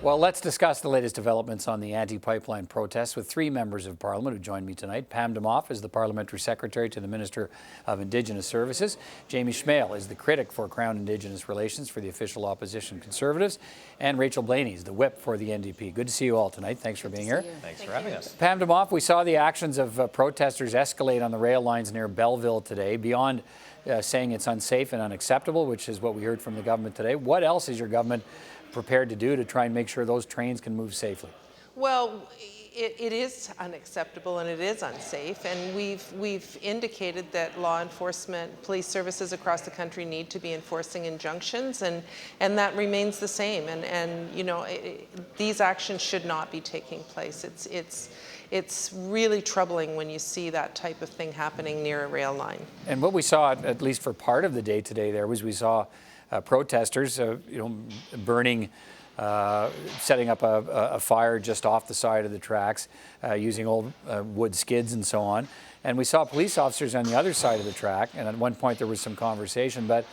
Well, let's discuss the latest developments on the anti-pipeline protests with three members of Parliament who join me tonight. Pam Damoff is the Parliamentary Secretary to the Minister of Indigenous Services. Jamie Schmale is the critic for Crown Indigenous Relations for the official opposition Conservatives. And Rachel Blaney is the whip for the NDP. Good to see you all tonight. Thanks for being here. Thanks for having us. Pam Damoff, we saw the actions of protesters escalate on the rail lines near Belleville today, beyond saying it's unsafe and unacceptable, which is what we heard from the government today. What else is your government prepared to do to try and make sure those trains can move safely? Well, it is unacceptable and it is unsafe, and we've indicated that law enforcement, police services across the country need to be enforcing injunctions, and that remains the same. And you know, these actions should not be taking place. It's really troubling when you see that type of thing happening near a rail line. And what we saw, at least for part of the day today, there was we saw protesters, burning, setting up a fire just off the side of the tracks, using old wood skids and so on. And we saw police officers on the other side of the track. And at one point there was some conversation. But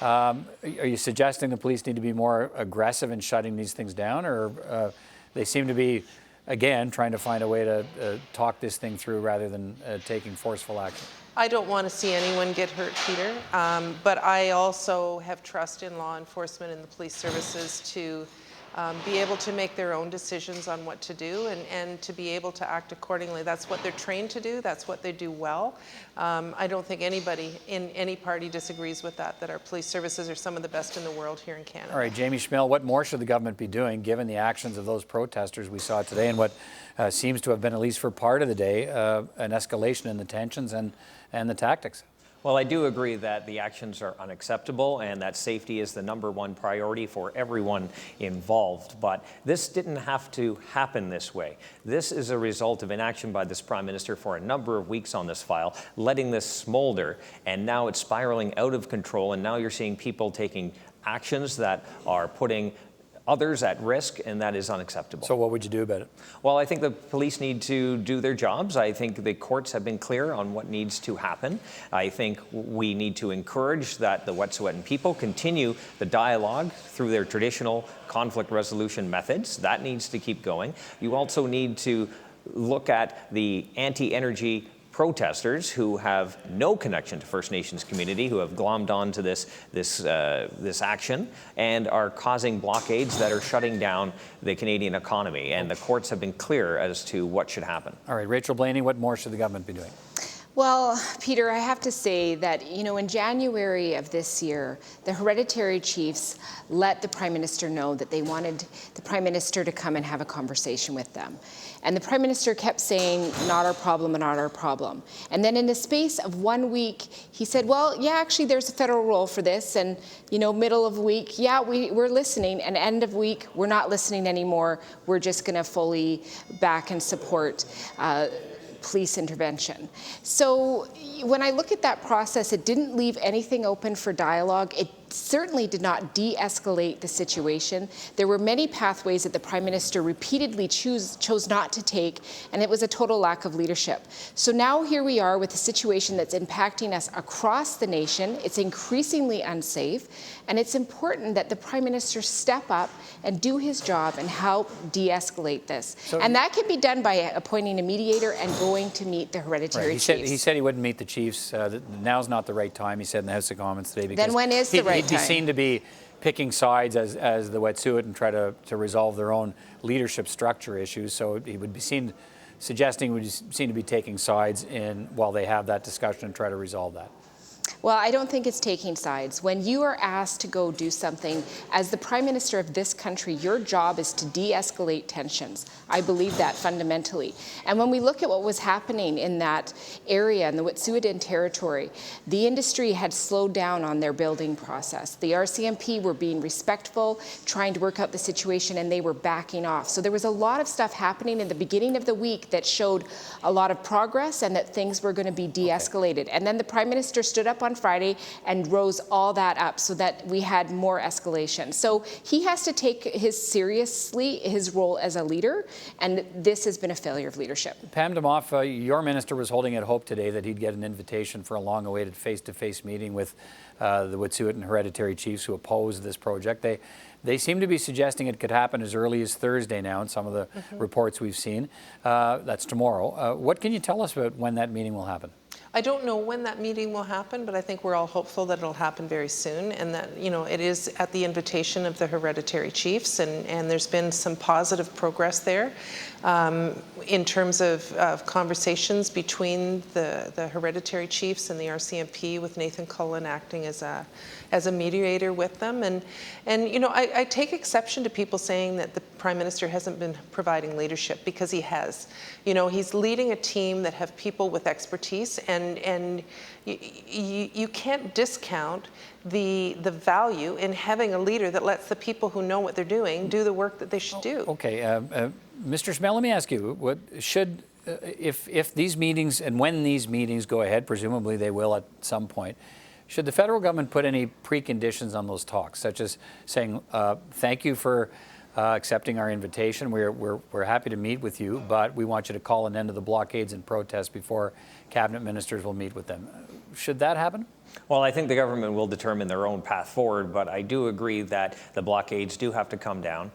are you suggesting the police need to be more aggressive in shutting these things down, or they seem to be, again, trying to find a way to talk this thing through rather than taking forceful action? I don't want to see anyone get hurt, Peter, but I also have trust in law enforcement and the police services to be able to make their own decisions on what to do and to be able to act accordingly. That's what they're trained to do. That's what they do well. I don't think anybody in any party disagrees with that our police services are some of the best in the world here in Canada. All right, Jamie Schmale, what more should the government be doing given the actions of those protesters we saw today and what seems to have been, at least for part of the day, an escalation in the tensions and the tactics? Well, I do agree that the actions are unacceptable and that safety is the #1 priority for everyone involved. But this didn't have to happen this way. This is a result of inaction by this Prime Minister for a number of weeks on this file, letting this smolder, and now it's spiraling out of control, and now you're seeing people taking actions that are putting others at risk, and that is unacceptable. So what would you do about it? Well, I think the police need to do their jobs. I think the courts have been clear on what needs to happen. I think we need to encourage that the Wet'suwet'en people continue the dialogue through their traditional conflict resolution methods. That needs to keep going. You also need to look at the anti-energy protesters who have no connection to First Nations community, who have glommed onto this action and are causing blockades that are shutting down the Canadian economy. And the courts have been clear as to what should happen. All right, Rachel Blaney, what more should the government be doing? Well, Peter, I have to say that, in January of this year, the hereditary chiefs let the Prime Minister know that they wanted the Prime Minister to come and have a conversation with them. And the Prime Minister kept saying, not our problem, not our problem. And then in the space of 1 week, he said, well, yeah, actually, there's a federal role for this. And, middle of week, yeah, we're listening. And end of week, we're not listening anymore. We're just going to fully back and support police intervention. So when I look at that process, it didn't leave anything open for dialogue. It certainly did not de-escalate the situation. There were many pathways that the Prime Minister repeatedly chose not to take, and it was a total lack of leadership. So now here we are with a situation that's impacting us across the nation. It's increasingly unsafe, and it's important that the Prime Minister step up and do his job and help de-escalate this. And that can be done by appointing a mediator and going to meet the hereditary chiefs. He said he wouldn't meet the chiefs. Now's not the right time, he said in the House of Commons today. Because then when is the right time? He'd be seen to be picking sides as the Wet'suwet'en and try to resolve their own leadership structure issues. So he would be seen suggesting would seem to be taking sides while they have that discussion and try to resolve that. Well, I don't think it's taking sides. When you are asked to go do something, as the Prime Minister of this country, your job is to de-escalate tensions. I believe that fundamentally. And when we look at what was happening in that area, in the Wet'suwet'en territory, the industry had slowed down on their building process. The RCMP were being respectful, trying to work out the situation, and they were backing off. So there was a lot of stuff happening in the beginning of the week that showed a lot of progress and that things were going to be de-escalated. And then the Prime Minister stood up on on Friday and rose all that up so that we had more escalation. So he has to take seriously his role as a leader, and this has been a failure of leadership. Pam Damoff, your minister was holding out hope today that he'd get an invitation for a long-awaited face-to-face meeting with the Wet'suwet'en hereditary chiefs who oppose this project. They seem to be suggesting it could happen as early as Thursday now in some of the reports we've seen. That's tomorrow. What can you tell us about when that meeting will happen? I don't know when that meeting will happen, but I think we're all hopeful that it'll happen very soon, and that, you know, it is at the invitation of the hereditary chiefs, and there's been some positive progress there in terms of conversations between the hereditary chiefs and the RCMP, with Nathan Cullen acting as a mediator with them. And you know, I take exception to people saying that the Prime Minister hasn't been providing leadership, because he has. You know, he's leading a team that have people with expertise, and you can't discount the value in having a leader that lets the people who know what they're doing do the work that they should do. Okay, Mr. Schmale, let me ask you, what should, if these meetings, and when these meetings go ahead, presumably they will at some point, should the federal government put any preconditions on those talks, such as saying, thank you for accepting our invitation, we're happy to meet with you, but we want you to call an end to the blockades and protests before cabinet ministers will meet with them? Should that happen? Well, I think the government will determine their own path forward, but I do agree that the blockades do have to come down.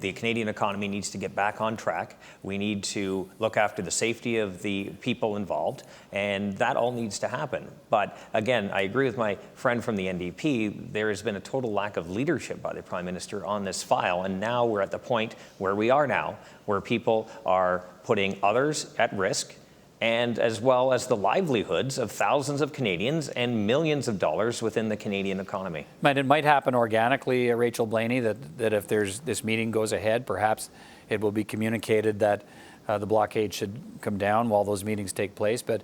The Canadian economy needs to get back on track. We need to look after the safety of the people involved, and that all needs to happen. But again, I agree with my friend from the NDP. There has been a total lack of leadership by the Prime Minister on this file, and now we're at the point where we are now, where people are putting others at risk, and as well as the livelihoods of thousands of Canadians and millions of dollars within the Canadian economy. It might happen organically, Rachel Blaney, that if this meeting goes ahead, perhaps it will be communicated that the blockade should come down while those meetings take place. But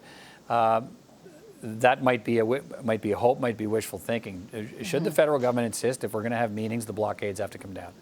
that might be a hope, might be wishful thinking. Should the federal government insist, if we're going to have meetings, the blockades have to come down?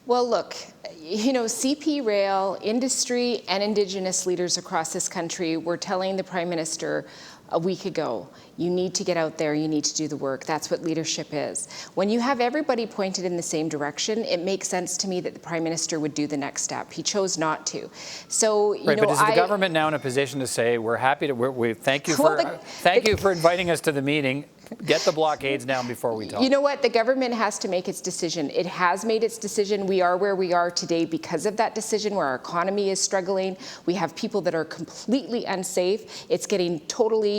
Well, look, you know, CP Rail, industry, and Indigenous leaders across this country were telling the Prime Minister a week ago, you need to get out there, you need to do the work. That's what leadership is. When you have everybody pointed in the same direction, it makes sense to me that the Prime Minister would do the next step. He chose not to. So, you know, but is the government now in a position to say, we're happy to, we thank you for, thank you for inviting us to the meeting, get the blockades down before we talk? You know what? The government has to make its decision. It has made its decision. We are where we are today because of that decision, where our economy is struggling. We have people that are completely unsafe. It's getting totally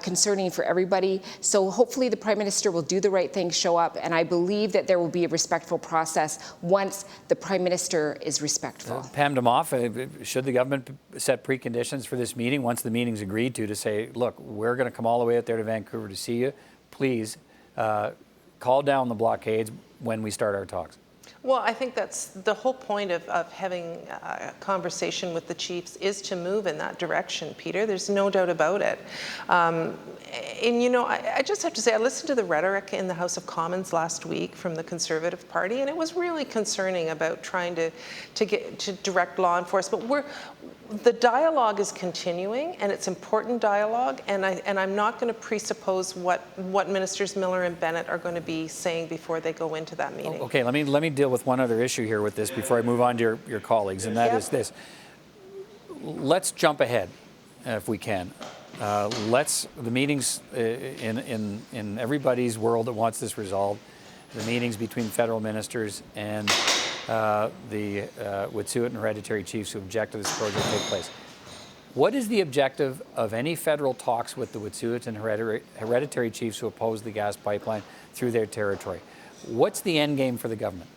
concerning for everybody. So hopefully the Prime Minister will do the right thing, show up, and I believe that there will be a respectful process once the Prime Minister is respectful. Pam Damoff, should the government set preconditions for this meeting once the meeting's agreed to say, look, we're going to come all the way out there to Vancouver to see you. Please call down the blockades when we start our talks. Well, I think that's the whole point of having a conversation with the chiefs, is to move in that direction, Peter. There's no doubt about it. And you know, I just have to say, I listened to the rhetoric in the House of Commons last week from the Conservative Party, and it was really concerning about trying to direct law enforcement. The dialogue is continuing, and it's important dialogue, and I'm not going to presuppose what Ministers Miller and Bennett are going to be saying before they go into that meeting. Okay, let me deal with one other issue here with this before I move on to your colleagues, and that is this. Let's jump ahead, if we can. The meetings in everybody's world that wants this resolved, the meetings between federal ministers and the Wet'suwet'en hereditary chiefs who object to this project take place. What is the objective of any federal talks with the Wet'suwet'en hereditary chiefs who oppose the gas pipeline through their territory? What's the end game for the government?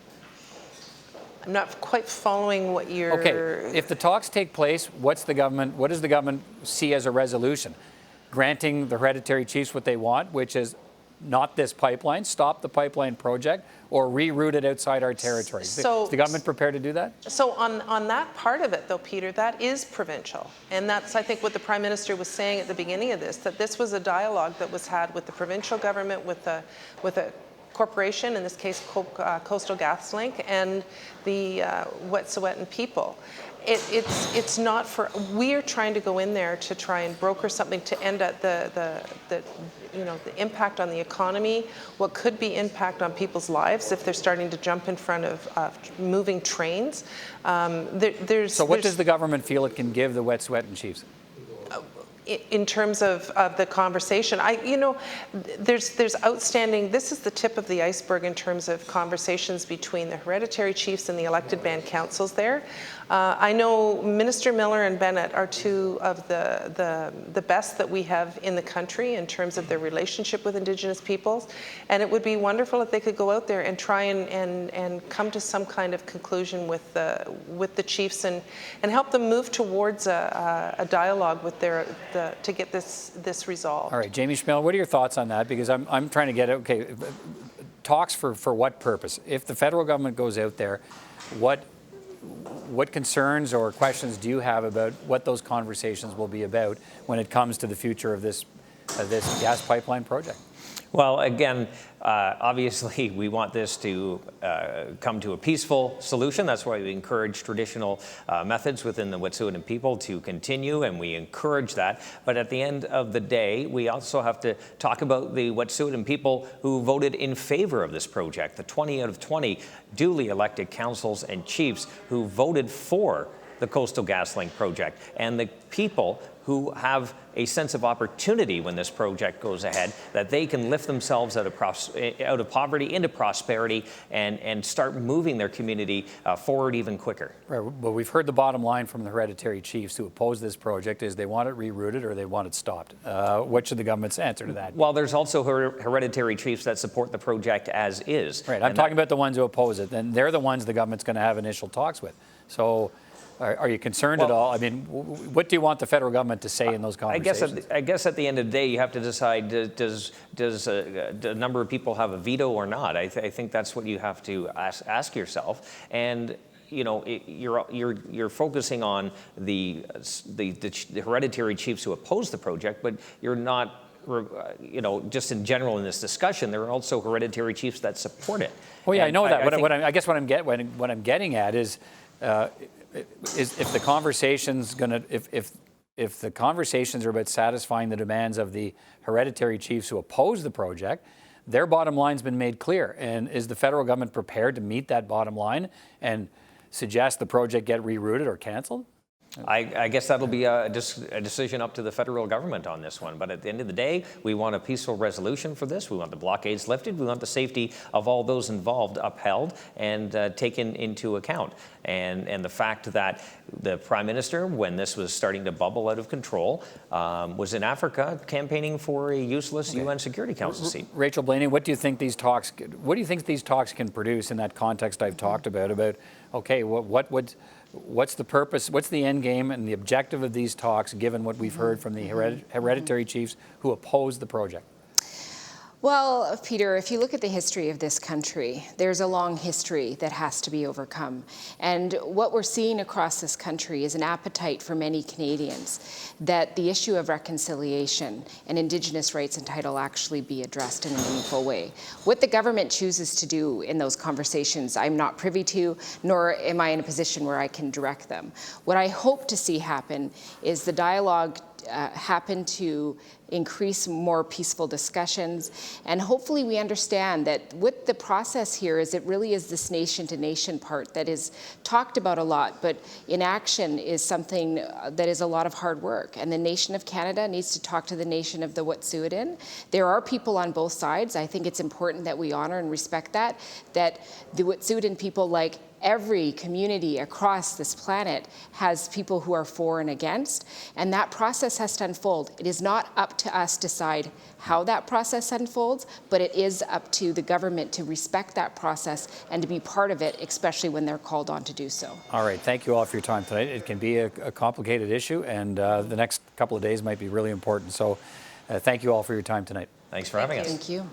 I'm not quite following what you're... Okay, if the talks take place, what does the government see as a resolution? Granting the hereditary chiefs what they want, which is not this pipeline, stop the pipeline project, or reroute it outside our territory. So, is the government prepared to do that? So on that part of it, though, Peter, that is provincial. And that's, I think, what the Prime Minister was saying at the beginning of this, that this was a dialogue that was had with the provincial government, with a corporation, in this case Coastal GasLink, and the Wet'suwet'en people. it's not for, we are trying to go in there to try and broker something to end at the impact on the economy, what could be impact on people's lives if they're starting to jump in front of moving trains. So what does the government feel it can give the Wet'suwet'en chiefs? In terms of the conversation, there's outstanding, this is the tip of the iceberg in terms of conversations between the hereditary chiefs and the elected band councils there. I know Minister Miller and Bennett are two of the best that we have in the country in terms of their relationship with Indigenous peoples, and it would be wonderful if they could go out there and try and come to some kind of conclusion with the chiefs and help them move towards a dialogue with to get this resolved. All right, Jamie Schmale, what are your thoughts on that? Because I'm trying to get it, okay, talks for what purpose? If the federal government goes out there, what concerns or questions do you have about what those conversations will be about when it comes to the future of this gas pipeline project? Well, again, obviously we want this to come to a peaceful solution. That's why we encourage traditional methods within the Wet'suwet'en people to continue, and we encourage that. But at the end of the day, we also have to talk about the Wet'suwet'en people who voted in favor of this project, the 20 out of 20 duly elected councils and chiefs who voted for the Coastal GasLink project, and the people who have a sense of opportunity when this project goes ahead, that they can lift themselves out of poverty into prosperity and start moving their community forward even quicker. Right, well, we've heard the bottom line from the hereditary chiefs who oppose this project is they want it rerouted or they want it stopped. What should the government's answer to that be? Well, there's also hereditary chiefs that support the project as is. Right, I'm talking about the ones who oppose it, and they're the ones the government's going to have initial talks with. So are you concerned at all? I mean, what do you want the federal government to say in those conversations? I guess at the end of the day, you have to decide, does a number of people have a veto or not? I think that's what you have to ask yourself. And you're focusing on the hereditary chiefs who oppose the project, but you're not, just in general in this discussion, there are also hereditary chiefs that support it. Oh yeah, I know that. I guess what I'm getting at is if the conversation's if the conversations are about satisfying the demands of the hereditary chiefs who oppose the project, their bottom line's been made clear. And is the federal government prepared to meet that bottom line and suggest the project get rerouted or canceled? I guess that'll be a decision up to the federal government on this one. But at the end of the day, we want a peaceful resolution for this. We want the blockades lifted. We want the safety of all those involved upheld and taken into account. And the fact that the Prime Minister, when this was starting to bubble out of control, was in Africa campaigning for a useless UN Security Council seat. Rachel Blaney, what do you think these talks can produce in that context I've talked about okay, what's the purpose, what's the end game and the objective of these talks, given what we've heard from the hereditary chiefs who oppose the project? Well, Peter, if you look at the history of this country, there's a long history that has to be overcome. And what we're seeing across this country is an appetite for many Canadians that the issue of reconciliation and Indigenous rights and title actually be addressed in a meaningful way. What the government chooses to do in those conversations, I'm not privy to, nor am I in a position where I can direct them. What I hope to see happen is the dialogue happen to increase more peaceful discussions. And hopefully we understand that what the process here is, it really is this nation-to-nation part that is talked about a lot, but in action is something that is a lot of hard work. And the nation of Canada needs to talk to the nation of the Wet'suwet'en. There are people on both sides. I think it's important that we honor and respect that the Wet'suwet'en people, like every community across this planet, has people who are for and against, and that process has to unfold. It is not up to us to decide how that process unfolds, but it is up to the government to respect that process and to be part of it, especially when they're called on to do so. All right, thank you all for your time tonight. It can be a complicated issue, and the next couple of days might be really important. So thank you all for your time tonight. Thanks for having us. Thank you.